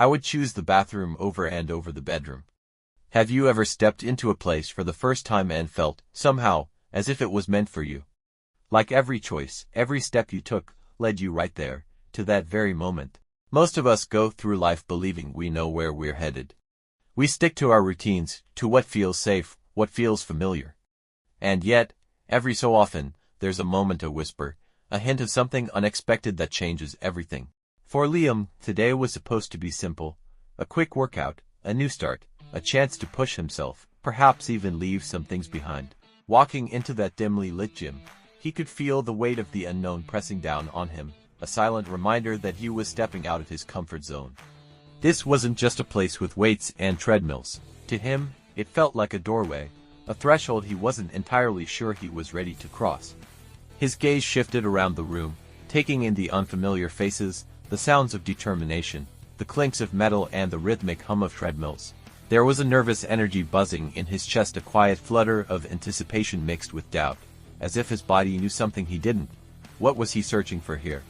I would choose the bathroom over and over the bedroom. Have you ever stepped into a place for the first time and felt, somehow, as if it was meant for you? Like every choice, every step you took, led you right there, to that very moment. Most of us go through life believing we know where we're headed. We stick to our routines, to what feels safe, what feels familiar. And yet, every so often, there's a moment, a whisper, a hint of something unexpected that changes everything. For Liam, today was supposed to be simple. A quick workout, a new start, a chance to push himself, perhaps even leave some things behind. Walking into that dimly lit gym, he could feel the weight of the unknown pressing down on him, a silent reminder that he was stepping out of his comfort zone. This wasn't just a place with weights and treadmills. To him, it felt like a doorway, a threshold he wasn't entirely sure he was ready to cross. His gaze shifted around the room, taking in the unfamiliar faces, the sounds of determination, the clinks of metal and the rhythmic hum of treadmills. There was a nervous energy buzzing in his chest, a quiet flutter of anticipation mixed with doubt, as if his body knew something he didn't. What was he searching for here?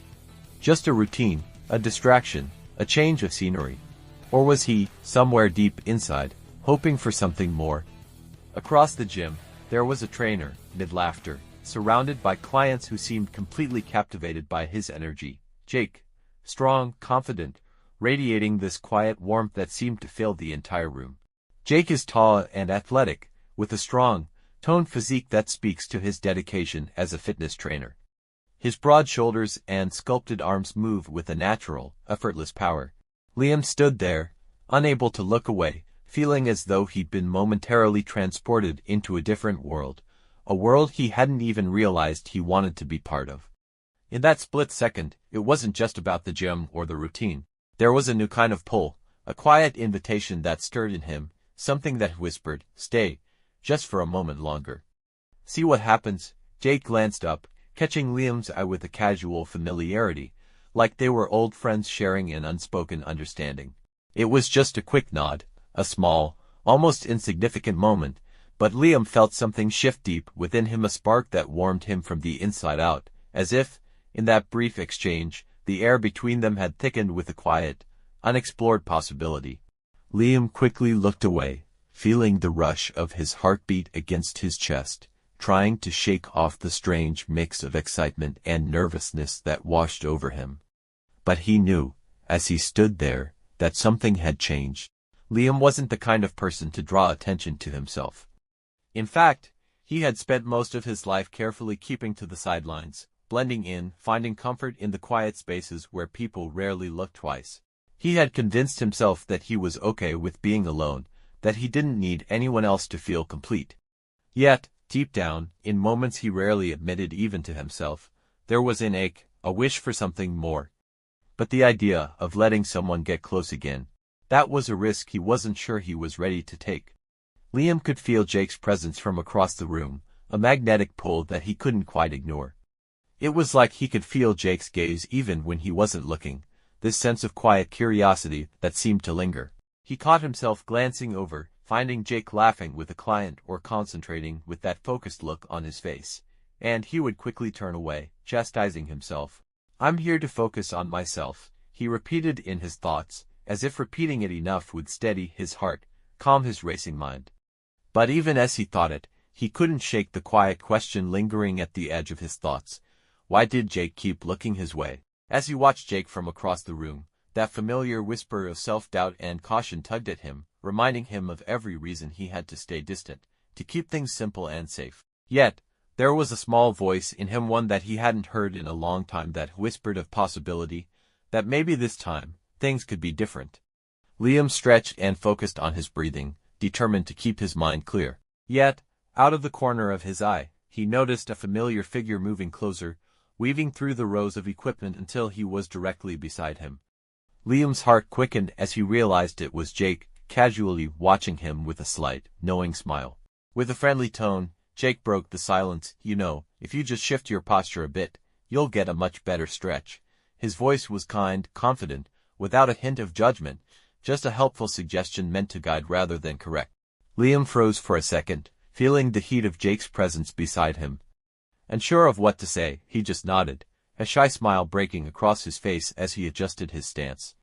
Just a routine, a distraction, a change of scenery? Or was he, somewhere deep inside, hoping for something more? Across the gym, there was a trainer, mid-laughter, surrounded by clients who seemed completely captivated by his energy. Jake, strong, confident, radiating this quiet warmth that seemed to fill the entire room. Jake is tall and athletic, with a strong, toned physique that speaks to his dedication as a fitness trainer. His broad shoulders and sculpted arms move with a natural, effortless power. Liam stood there, unable to look away, feeling as though he'd been momentarily transported into a different world, a world he hadn't even realized he wanted to be part of. In that split second, it wasn't just about the gym or the routine. There was a new kind of pull, a quiet invitation that stirred in him, something that whispered, "Stay, just for a moment longer. See what happens." Jake glanced up, catching Liam's eye with a casual familiarity, like they were old friends sharing an unspoken understanding. It was just a quick nod, a small, almost insignificant moment, but Liam felt something shift deep within him, a spark that warmed him from the inside out, as if, in that brief exchange, the air between them had thickened with a quiet, unexplored possibility. Liam quickly looked away, feeling the rush of his heartbeat against his chest, trying to shake off the strange mix of excitement and nervousness that washed over him. But he knew, as he stood there, that something had changed. Liam wasn't the kind of person to draw attention to himself. In fact, he had spent most of his life carefully keeping to the sidelines, blending in, finding comfort in the quiet spaces where people rarely looked twice. He had convinced himself that he was okay with being alone, that he didn't need anyone else to feel complete. Yet, deep down, in moments he rarely admitted even to himself, there was an ache, a wish for something more. But the idea of letting someone get close again, that was a risk he wasn't sure he was ready to take. Liam could feel Jake's presence from across the room, a magnetic pull that he couldn't quite ignore. It was like he could feel Jake's gaze even when he wasn't looking, this sense of quiet curiosity that seemed to linger. He caught himself glancing over, finding Jake laughing with a client or concentrating with that focused look on his face, and he would quickly turn away, chastising himself. "I'm here to focus on myself," he repeated in his thoughts, as if repeating it enough would steady his heart, calm his racing mind. But even as he thought it, he couldn't shake the quiet question lingering at the edge of his thoughts. Why did Jake keep looking his way? As he watched Jake from across the room, that familiar whisper of self-doubt and caution tugged at him, reminding him of every reason he had to stay distant, to keep things simple and safe. Yet, there was a small voice in him, one that he hadn't heard in a long time, that whispered of possibility, that maybe this time, things could be different. Liam stretched and focused on his breathing, determined to keep his mind clear. Yet, out of the corner of his eye, he noticed a familiar figure moving closer, weaving through the rows of equipment until he was directly beside him. Liam's heart quickened as he realized it was Jake, casually watching him with a slight, knowing smile. With a friendly tone, Jake broke the silence. "You know, if you just shift your posture a bit, you'll get a much better stretch." His voice was kind, confident, without a hint of judgment, just a helpful suggestion meant to guide rather than correct. Liam froze for a second, feeling the heat of Jake's presence beside him. Unsure of what to say, he just nodded, a shy smile breaking across his face as he adjusted his stance.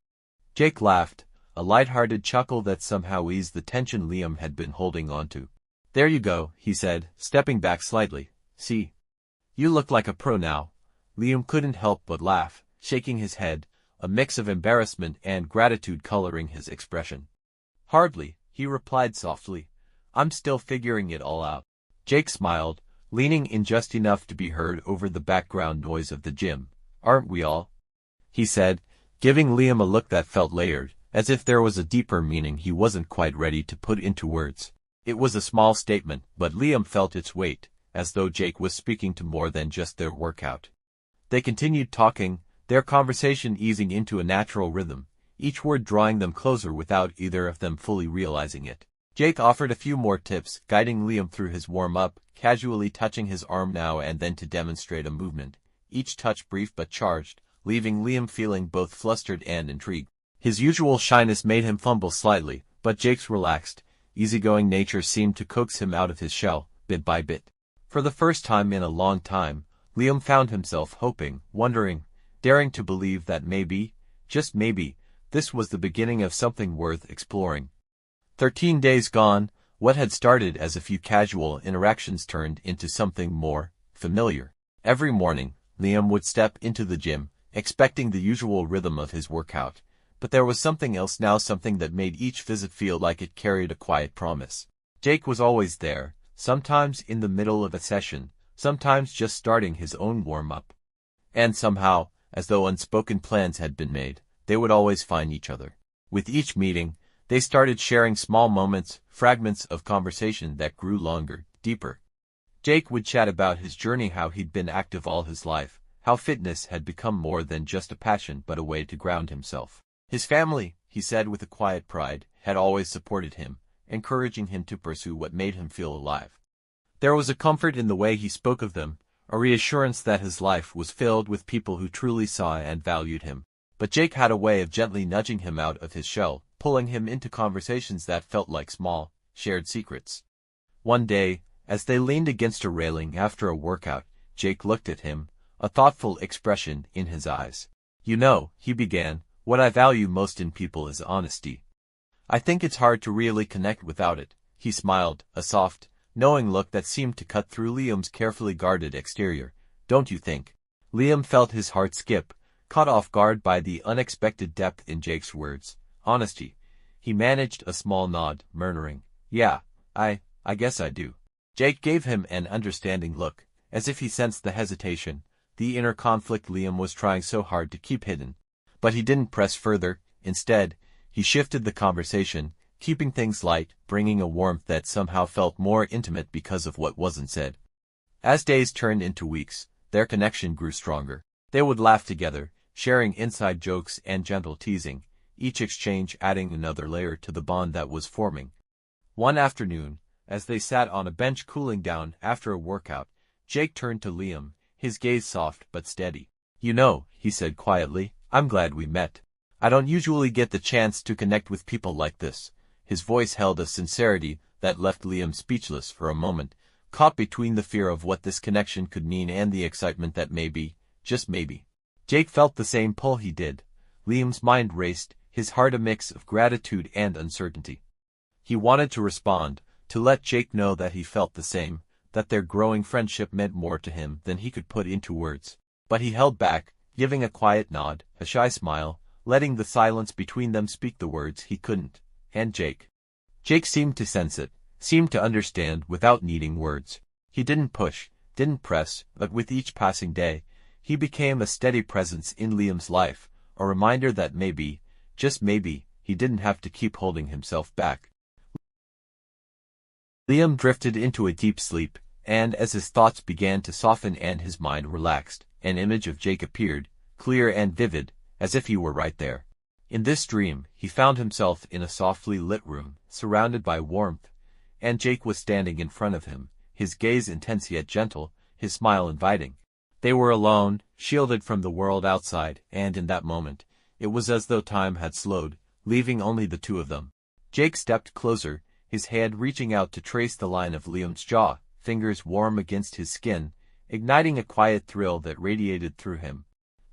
Jake laughed, a light-hearted chuckle that somehow eased the tension Liam had been holding onto. "There you go," he said, stepping back slightly. "See? You look like a pro now." Liam couldn't help but laugh, shaking his head, a mix of embarrassment and gratitude coloring his expression. "Hardly," he replied softly. "I'm still figuring it all out." Jake smiled, leaning in just enough to be heard over the background noise of the gym. "Aren't we all?" he said, giving Liam a look that felt layered, as if there was a deeper meaning he wasn't quite ready to put into words. It was a small statement, but Liam felt its weight, as though Jake was speaking to more than just their workout. They continued talking, their conversation easing into a natural rhythm, each word drawing them closer without either of them fully realizing it. Jake offered a few more tips, guiding Liam through his warm-up, casually touching his arm now and then to demonstrate a movement, each touch brief but charged, leaving Liam feeling both flustered and intrigued. His usual shyness made him fumble slightly, but Jake's relaxed, easygoing nature seemed to coax him out of his shell, bit by bit. For the first time in a long time, Liam found himself hoping, wondering, daring to believe that maybe, just maybe, this was the beginning of something worth exploring. 13 days gone, what had started as a few casual interactions turned into something more familiar. Every morning, Liam would step into the gym, expecting the usual rhythm of his workout, but there was something else now, something that made each visit feel like it carried a quiet promise. Jake was always there, sometimes in the middle of a session, sometimes just starting his own warm-up. And somehow, as though unspoken plans had been made, they would always find each other. With each meeting, they started sharing small moments, fragments of conversation that grew longer, deeper. Jake would chat about his journey, how he'd been active all his life, how fitness had become more than just a passion but a way to ground himself. His family, he said with a quiet pride, had always supported him, encouraging him to pursue what made him feel alive. There was a comfort in the way he spoke of them, a reassurance that his life was filled with people who truly saw and valued him. But Jake had a way of gently nudging him out of his shell, pulling him into conversations that felt like small, shared secrets. One day, as they leaned against a railing after a workout, Jake looked at him, a thoughtful expression in his eyes. "You know," he began, "what I value most in people is honesty. I think it's hard to really connect without it." He smiled, a soft, knowing look that seemed to cut through Liam's carefully guarded exterior. "Don't you think?" Liam felt his heart skip, caught off guard by the unexpected depth in Jake's words. "Honesty." He managed a small nod, murmuring, "Yeah, I guess I do." Jake gave him an understanding look, as if he sensed the hesitation, the inner conflict Liam was trying so hard to keep hidden. But he didn't press further. Instead, he shifted the conversation, keeping things light, bringing a warmth that somehow felt more intimate because of what wasn't said. As days turned into weeks, their connection grew stronger. They would laugh together, sharing inside jokes and gentle teasing, each exchange adding another layer to the bond that was forming. One afternoon, as they sat on a bench cooling down after a workout, Jake turned to Liam, his gaze soft but steady. "You know," he said quietly, "I'm glad we met. I don't usually get the chance to connect with people like this." His voice held a sincerity that left Liam speechless for a moment, caught between the fear of what this connection could mean and the excitement that maybe, just maybe. Jake felt the same pull he did. Liam's mind raced, his heart a mix of gratitude and uncertainty. He wanted to respond, to let Jake know that he felt the same, that their growing friendship meant more to him than he could put into words. But he held back, giving a quiet nod, a shy smile, letting the silence between them speak the words he couldn't. And Jake seemed to sense it, seemed to understand without needing words. He didn't push, didn't press, but with each passing day, he became a steady presence in Liam's life, a reminder that maybe, just maybe, he didn't have to keep holding himself back. Liam drifted into a deep sleep, and as his thoughts began to soften and his mind relaxed, an image of Jake appeared, clear and vivid, as if he were right there. In this dream, he found himself in a softly lit room, surrounded by warmth, and Jake was standing in front of him, his gaze intense yet gentle, his smile inviting. They were alone, shielded from the world outside, and in that moment, it was as though time had slowed, leaving only the two of them. Jake stepped closer, his hand reaching out to trace the line of Liam's jaw, fingers warm against his skin, igniting a quiet thrill that radiated through him.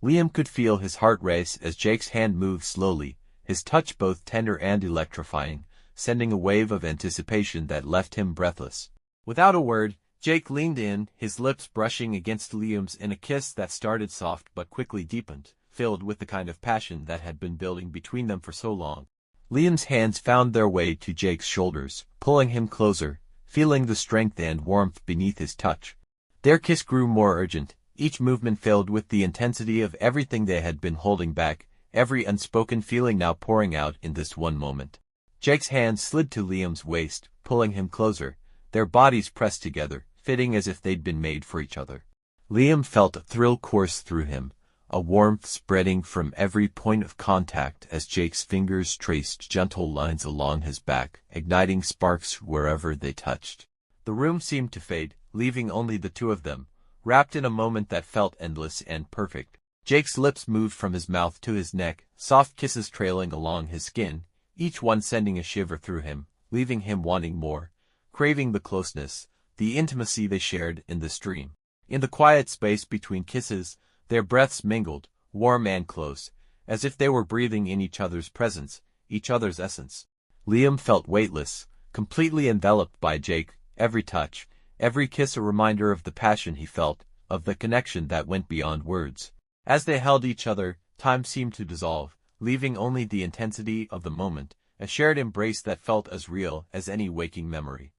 Liam could feel his heart race as Jake's hand moved slowly, his touch both tender and electrifying, sending a wave of anticipation that left him breathless. Without a word, Jake leaned in, his lips brushing against Liam's in a kiss that started soft but quickly deepened, filled with the kind of passion that had been building between them for so long. Liam's hands found their way to Jake's shoulders, pulling him closer, feeling the strength and warmth beneath his touch. Their kiss grew more urgent, each movement filled with the intensity of everything they had been holding back, every unspoken feeling now pouring out in this one moment. Jake's hand slid to Liam's waist, pulling him closer, their bodies pressed together, fitting as if they'd been made for each other. Liam felt a thrill course through him, a warmth spreading from every point of contact as Jake's fingers traced gentle lines along his back, igniting sparks wherever they touched. The room seemed to fade, leaving only the two of them, wrapped in a moment that felt endless and perfect. Jake's lips moved from his mouth to his neck, soft kisses trailing along his skin, each one sending a shiver through him, leaving him wanting more, craving the closeness, the intimacy they shared in this dream. In the quiet space between kisses, their breaths mingled, warm and close, as if they were breathing in each other's presence, each other's essence. Liam felt weightless, completely enveloped by Jake, every touch, every kiss a reminder of the passion he felt, of the connection that went beyond words. As they held each other, time seemed to dissolve, leaving only the intensity of the moment, a shared embrace that felt as real as any waking memory.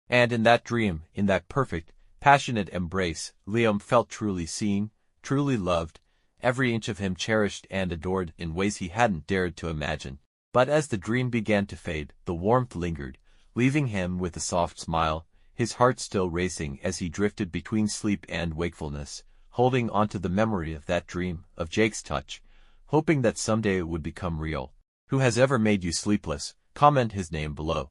And in that dream, in that perfect, passionate embrace, Liam felt truly seen, truly loved, every inch of him cherished and adored in ways he hadn't dared to imagine. But as the dream began to fade, the warmth lingered, leaving him with a soft smile, his heart still racing as he drifted between sleep and wakefulness, holding onto the memory of that dream, of Jake's touch, hoping that someday it would become real. Who has ever made you sleepless? Comment his name below.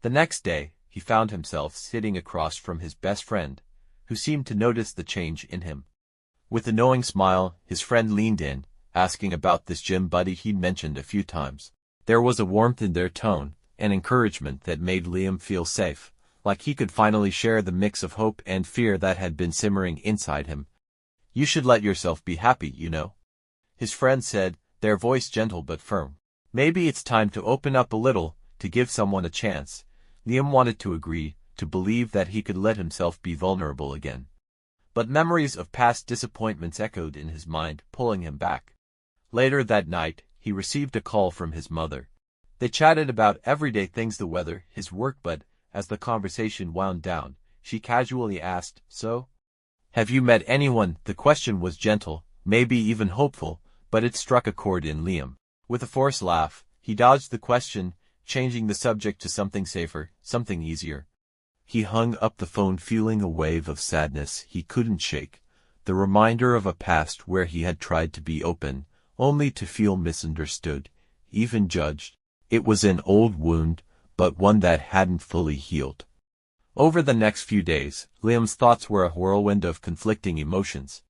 The next day, he found himself sitting across from his best friend, who seemed to notice the change in him. With a knowing smile, his friend leaned in, asking about this gym buddy he'd mentioned a few times. There was a warmth in their tone, an encouragement that made Liam feel safe, like he could finally share the mix of hope and fear that had been simmering inside him. You should let yourself be happy, you know, his friend said, their voice gentle but firm. Maybe it's time to open up a little, to give someone a chance. Liam wanted to agree, to believe that he could let himself be vulnerable again. But memories of past disappointments echoed in his mind, pulling him back. Later that night, he received a call from his mother. They chatted about everyday things, the weather, his work, but as the conversation wound down, she casually asked, "So? Have you met anyone?" The question was gentle, maybe even hopeful, but it struck a chord in Liam. With a forced laugh, he dodged the question, changing the subject to something safer, something easier. He hung up the phone feeling a wave of sadness he couldn't shake, the reminder of a past where he had tried to be open, only to feel misunderstood, even judged. It was an old wound, but one that hadn't fully healed. Over the next few days, Liam's thoughts were a whirlwind of conflicting emotions.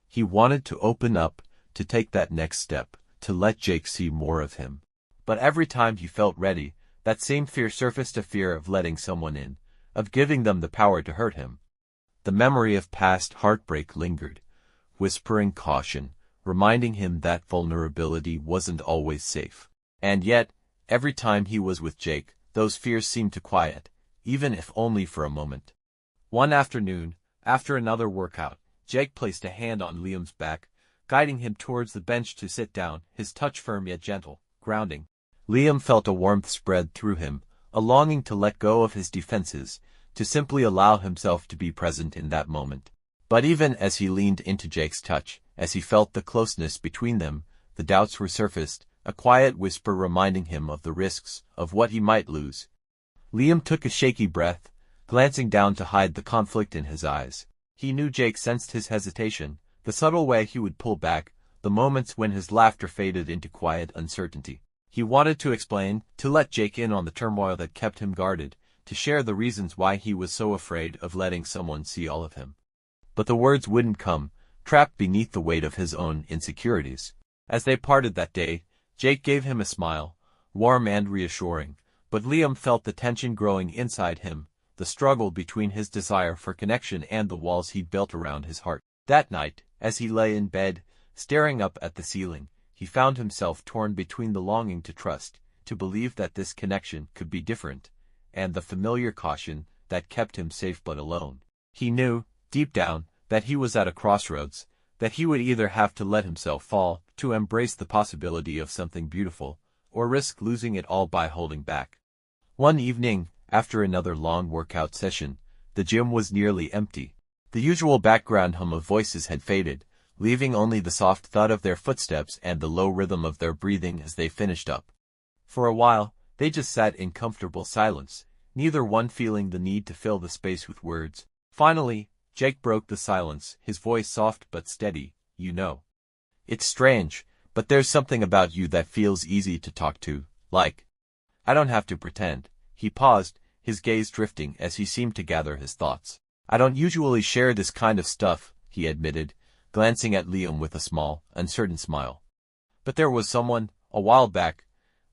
He wanted to open up, to take that next step, to let Jake see more of him. But every time he felt ready, that same fear surfaced, a fear of letting someone in, of giving them the power to hurt him. The memory of past heartbreak lingered, whispering caution, reminding him that vulnerability wasn't always safe. And yet, every time he was with Jake, those fears seemed to quiet, even if only for a moment. One afternoon, after another workout, Jake placed a hand on Liam's back, guiding him towards the bench to sit down, his touch firm yet gentle, grounding. Liam felt a warmth spread through him, a longing to let go of his defenses, to simply allow himself to be present in that moment. But even as he leaned into Jake's touch, as he felt the closeness between them, the doubts resurfaced, a quiet whisper reminding him of the risks, of what he might lose. Liam took a shaky breath, glancing down to hide the conflict in his eyes. He knew Jake sensed his hesitation, the subtle way he would pull back, the moments when his laughter faded into quiet uncertainty. He wanted to explain, to let Jake in on the turmoil that kept him guarded, to share the reasons why he was so afraid of letting someone see all of him. But the words wouldn't come, trapped beneath the weight of his own insecurities. As they parted that day, Jake gave him a smile, warm and reassuring, but Liam felt the tension growing inside him, the struggle between his desire for connection and the walls he'd built around his heart. That night, as he lay in bed, staring up at the ceiling, he found himself torn between the longing to trust, to believe that this connection could be different, and the familiar caution that kept him safe but alone. He knew, deep down, that he was at a crossroads, that he would either have to let himself fall, to embrace the possibility of something beautiful, or risk losing it all by holding back. One evening, after another long workout session, the gym was nearly empty. The usual background hum of voices had faded, leaving only the soft thud of their footsteps and the low rhythm of their breathing as they finished up. For a while, they just sat in comfortable silence, neither one feeling the need to fill the space with words. Finally, Jake broke the silence, his voice soft but steady. "You know. It's strange, but there's something about you that feels easy to talk to, like. I don't have to pretend." He paused, his gaze drifting as he seemed to gather his thoughts. "I don't usually share this kind of stuff," he admitted, glancing at Liam with a small, uncertain smile. "But there was someone, a while back.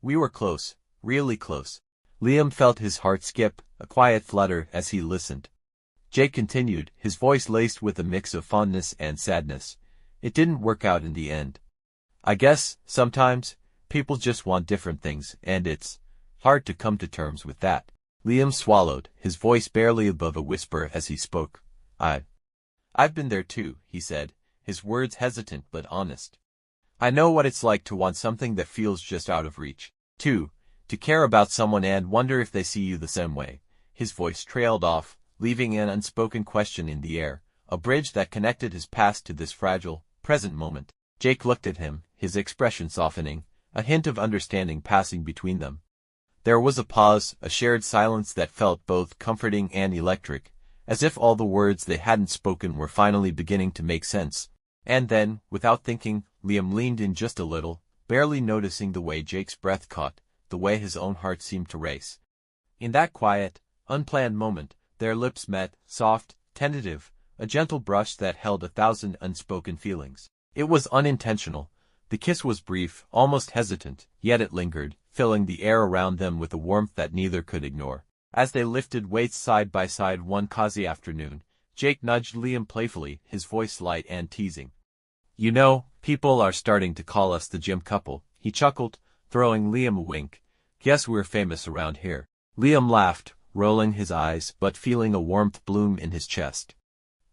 We were close, really close." Liam felt his heart skip, a quiet flutter as he listened. Jake continued, his voice laced with a mix of fondness and sadness. "It didn't work out in the end. I guess, sometimes, people just want different things, and it's hard to come to terms with that." Liam swallowed, his voice barely above a whisper as he spoke. I've been there too," he said, his words hesitant but honest. "I know what it's like to want something that feels just out of reach. To care about someone and wonder if they see you the same way." His voice trailed off, leaving an unspoken question in the air, a bridge that connected his past to this fragile, present moment. Jake looked at him, his expression softening, a hint of understanding passing between them. There was a pause, a shared silence that felt both comforting and electric, as if all the words they hadn't spoken were finally beginning to make sense. And then, without thinking, Liam leaned in just a little, barely noticing the way Jake's breath caught, the way his own heart seemed to race. In that quiet, unplanned moment, their lips met, soft, tentative, a gentle brush that held 1,000 unspoken feelings. It was unintentional. The kiss was brief, almost hesitant, yet it lingered, filling the air around them with a warmth that neither could ignore. As they lifted weights side by side one cozy afternoon, Jake nudged Liam playfully, his voice light and teasing. "You know, people are starting to call us the gym couple," he chuckled, throwing Liam a wink. "Guess we're famous around here." Liam laughed, rolling his eyes but feeling a warmth bloom in his chest.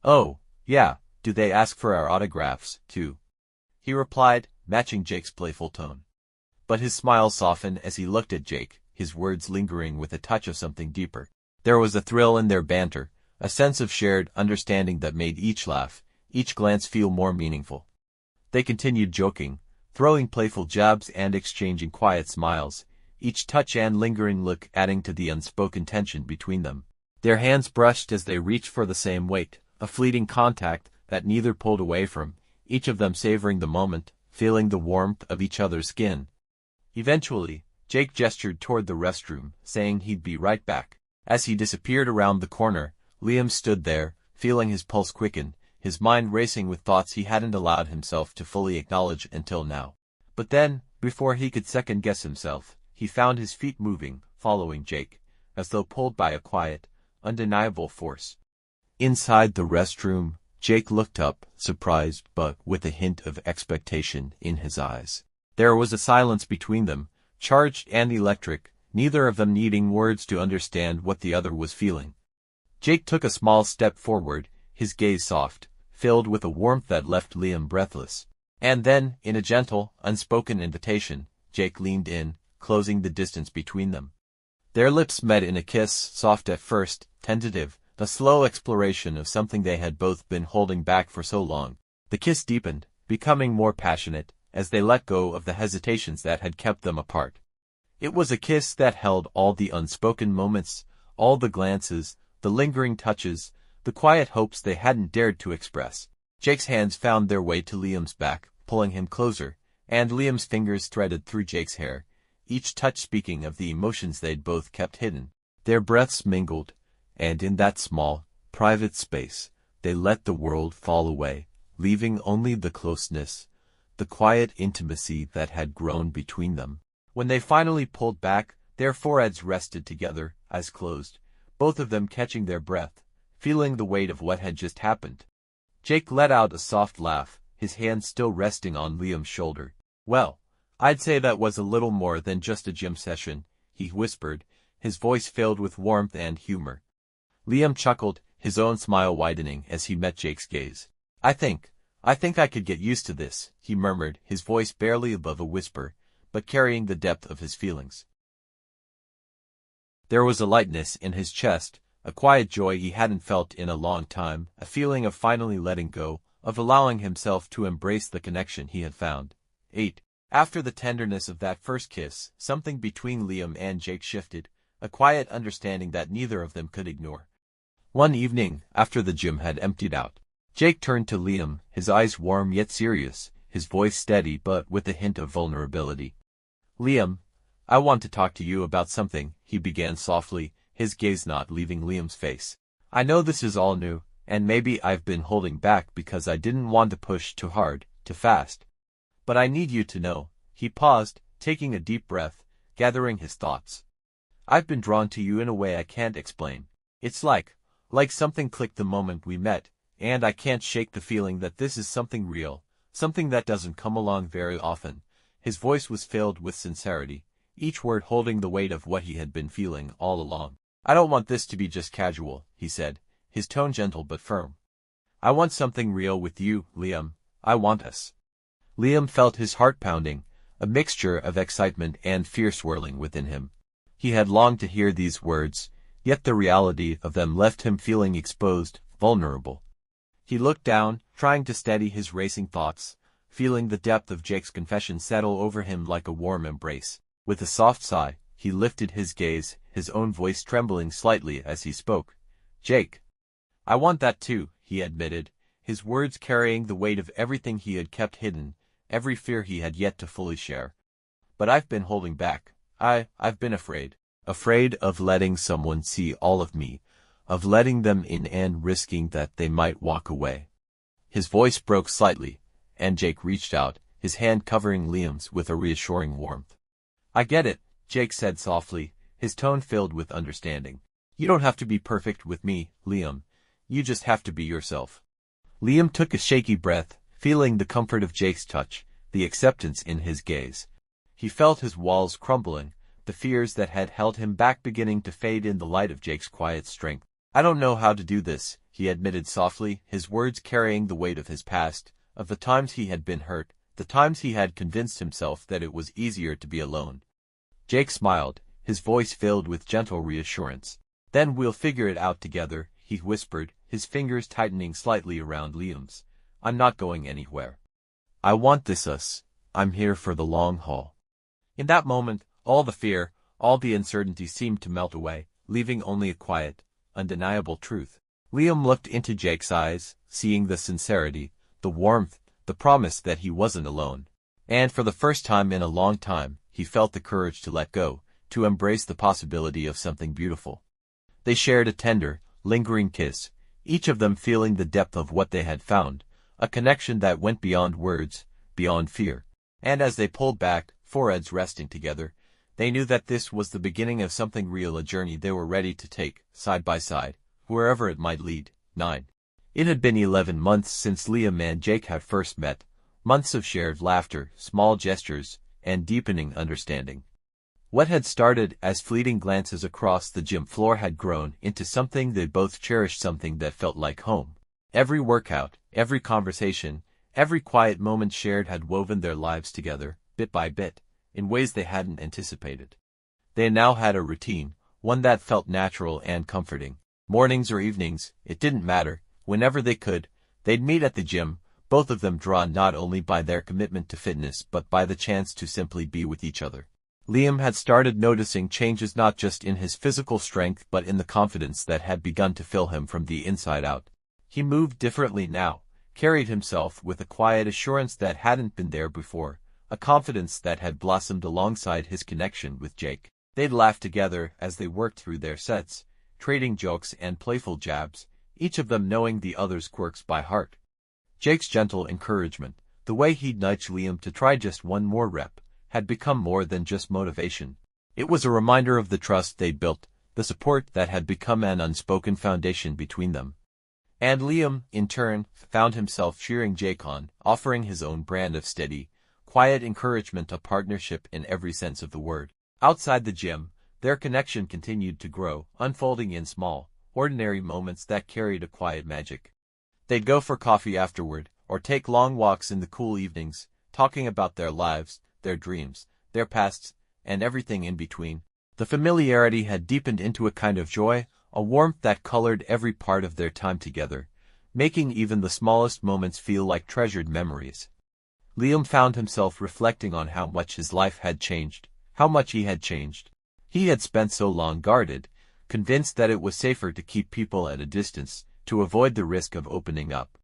"Oh, yeah, do they ask for our autographs, too?" he replied, matching Jake's playful tone. But his smile softened as he looked at Jake, his words lingering with a touch of something deeper. There was a thrill in their banter, a sense of shared understanding that made each laugh, each glance feel more meaningful. They continued joking, throwing playful jabs and exchanging quiet smiles, each touch and lingering look adding to the unspoken tension between them. Their hands brushed as they reached for the same weight, a fleeting contact that neither pulled away from, each of them savoring the moment, feeling the warmth of each other's skin. Eventually, Jake gestured toward the restroom, saying he'd be right back. As he disappeared around the corner, Liam stood there, feeling his pulse quicken, his mind racing with thoughts he hadn't allowed himself to fully acknowledge until now. But then, before he could second-guess himself, he found his feet moving, following Jake, as though pulled by a quiet, undeniable force. Inside the restroom, Jake looked up, surprised but with a hint of expectation in his eyes. There was a silence between them, charged and electric, neither of them needing words to understand what the other was feeling. Jake took a small step forward, his gaze soft, filled with a warmth that left Liam breathless. And then, in a gentle, unspoken invitation, Jake leaned in, closing the distance between them. Their lips met in a kiss, soft at first, tentative, a slow exploration of something they had both been holding back for so long. The kiss deepened, becoming more passionate, as they let go of the hesitations that had kept them apart. It was a kiss that held all the unspoken moments, all the glances, the lingering touches, the quiet hopes they hadn't dared to express. Jake's hands found their way to Liam's back, pulling him closer, and Liam's fingers threaded through Jake's hair, each touch speaking of the emotions they'd both kept hidden. Their breaths mingled, and in that small, private space, they let the world fall away, leaving only the closeness, the quiet intimacy that had grown between them. When they finally pulled back, their foreheads rested together, eyes closed, both of them catching their breath, feeling the weight of what had just happened. Jake let out a soft laugh, his hand still resting on Liam's shoulder. Well, I'd say that was a little more than just a gym session, he whispered, his voice filled with warmth and humor. Liam chuckled, his own smile widening as he met Jake's gaze. I think I could get used to this, he murmured, his voice barely above a whisper, but carrying the depth of his feelings. There was a lightness in his chest, a quiet joy he hadn't felt in a long time, a feeling of finally letting go, of allowing himself to embrace the connection he had found. 8. After the tenderness of that first kiss, something between Liam and Jake shifted, a quiet understanding that neither of them could ignore. One evening, after the gym had emptied out, Jake turned to Liam, his eyes warm yet serious, his voice steady but with a hint of vulnerability. Liam, I want to talk to you about something, he began softly, his gaze not leaving Liam's face. I know this is all new, and maybe I've been holding back because I didn't want to push too hard, too fast. But I need you to know. He paused, taking a deep breath, gathering his thoughts. I've been drawn to you in a way I can't explain. It's like something clicked the moment we met, and I can't shake the feeling that this is something real, something that doesn't come along very often. His voice was filled with sincerity, each word holding the weight of what he had been feeling all along. I don't want this to be just casual, he said, his tone gentle but firm. I want something real with you, Liam. I want us. Liam felt his heart pounding, a mixture of excitement and fear swirling within him. He had longed to hear these words, yet the reality of them left him feeling exposed, vulnerable. He looked down, trying to steady his racing thoughts, feeling the depth of Jake's confession settle over him like a warm embrace. With a soft sigh, he lifted his gaze, his own voice trembling slightly as he spoke. Jake. I want that too, he admitted, his words carrying the weight of everything he had kept hidden, every fear he had yet to fully share. But I've been holding back. I've been afraid. Afraid of letting someone see all of me, of letting them in and risking that they might walk away. His voice broke slightly, and Jake reached out, his hand covering Liam's with a reassuring warmth. I get it, Jake said softly, his tone filled with understanding. You don't have to be perfect with me, Liam. You just have to be yourself. Liam took a shaky breath, feeling the comfort of Jake's touch, the acceptance in his gaze. He felt his walls crumbling, the fears that had held him back beginning to fade in the light of Jake's quiet strength. I don't know how to do this, he admitted softly, his words carrying the weight of his past, of the times he had been hurt, the times he had convinced himself that it was easier to be alone. Jake smiled, his voice filled with gentle reassurance. Then we'll figure it out together, he whispered, his fingers tightening slightly around Liam's. I'm not going anywhere. I want this us. I'm here for the long haul. In that moment, all the fear, all the uncertainty seemed to melt away, leaving only a quiet, undeniable truth. Liam looked into Jake's eyes, seeing the sincerity, the warmth, the promise that he wasn't alone. And for the first time in a long time, he felt the courage to let go, to embrace the possibility of something beautiful. They shared a tender, lingering kiss, each of them feeling the depth of what they had found, a connection that went beyond words, beyond fear. And as they pulled back, foreheads resting together, they knew that this was the beginning of something real, a journey they were ready to take, side by side, wherever it might lead. 9. It had been 11 months since Liam and Jake had first met, months of shared laughter, small gestures, and deepening understanding. What had started as fleeting glances across the gym floor had grown into something they both cherished, something that felt like home. Every workout, every conversation, every quiet moment shared had woven their lives together, bit by bit, in ways they hadn't anticipated. They now had a routine, one that felt natural and comforting. Mornings or evenings, it didn't matter, whenever they could, they'd meet at the gym, both of them drawn not only by their commitment to fitness but by the chance to simply be with each other. Liam had started noticing changes not just in his physical strength but in the confidence that had begun to fill him from the inside out. He moved differently now, carried himself with a quiet assurance that hadn't been there before, a confidence that had blossomed alongside his connection with Jake. They'd laugh together as they worked through their sets, trading jokes and playful jabs, each of them knowing the other's quirks by heart. Jake's gentle encouragement, the way he'd nudge Liam to try just one more rep, had become more than just motivation. It was a reminder of the trust they'd built, the support that had become an unspoken foundation between them. And Liam, in turn, found himself cheering Jake on, offering his own brand of steady, quiet encouragement, a partnership in every sense of the word. Outside the gym, their connection continued to grow, unfolding in small, ordinary moments that carried a quiet magic. They'd go for coffee afterward, or take long walks in the cool evenings, talking about their lives, their dreams, their pasts, and everything in between. The familiarity had deepened into a kind of joy, a warmth that colored every part of their time together, making even the smallest moments feel like treasured memories. Liam found himself reflecting on how much his life had changed, how much he had changed. He had spent so long guarded, convinced that it was safer to keep people at a distance, to avoid the risk of opening up.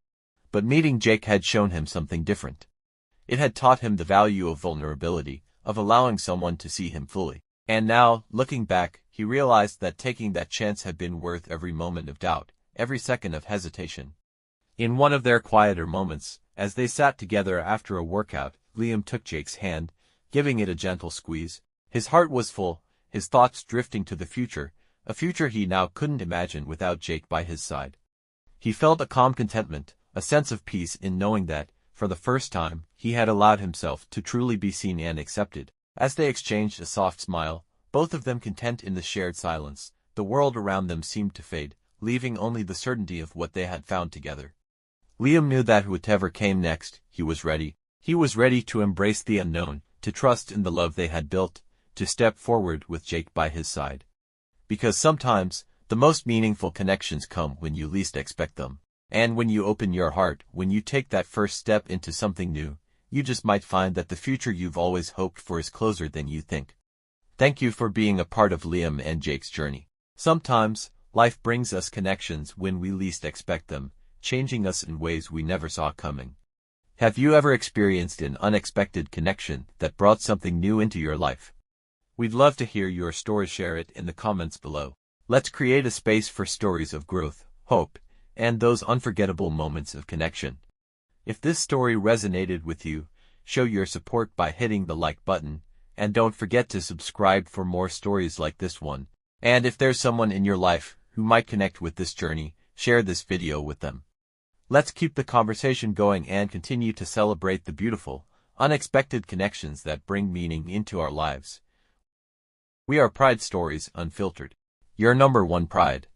But meeting Jake had shown him something different. It had taught him the value of vulnerability, of allowing someone to see him fully. And now, looking back, he realized that taking that chance had been worth every moment of doubt, every second of hesitation. In one of their quieter moments, as they sat together after a workout, Liam took Jake's hand, giving it a gentle squeeze. His heart was full, his thoughts drifting to the future, a future he now couldn't imagine without Jake by his side. He felt a calm contentment, a sense of peace in knowing that, for the first time, he had allowed himself to truly be seen and accepted. As they exchanged a soft smile, both of them content in the shared silence, the world around them seemed to fade, leaving only the certainty of what they had found together. Liam knew that whatever came next, he was ready. He was ready to embrace the unknown, to trust in the love they had built, to step forward with Jake by his side. Because sometimes, the most meaningful connections come when you least expect them. And when you open your heart, when you take that first step into something new, you just might find that the future you've always hoped for is closer than you think. Thank you for being a part of Liam and Jake's journey. Sometimes, life brings us connections when we least expect them, changing us in ways we never saw coming. Have you ever experienced an unexpected connection that brought something new into your life? We'd love to hear your story. Share it in the comments below. Let's create a space for stories of growth, hope, and those unforgettable moments of connection. If this story resonated with you, show your support by hitting the like button, and don't forget to subscribe for more stories like this one. And if there's someone in your life who might connect with this journey, share this video with them. Let's keep the conversation going and continue to celebrate the beautiful, unexpected connections that bring meaning into our lives. We are Pride Stories Unfiltered. Your #1 pride.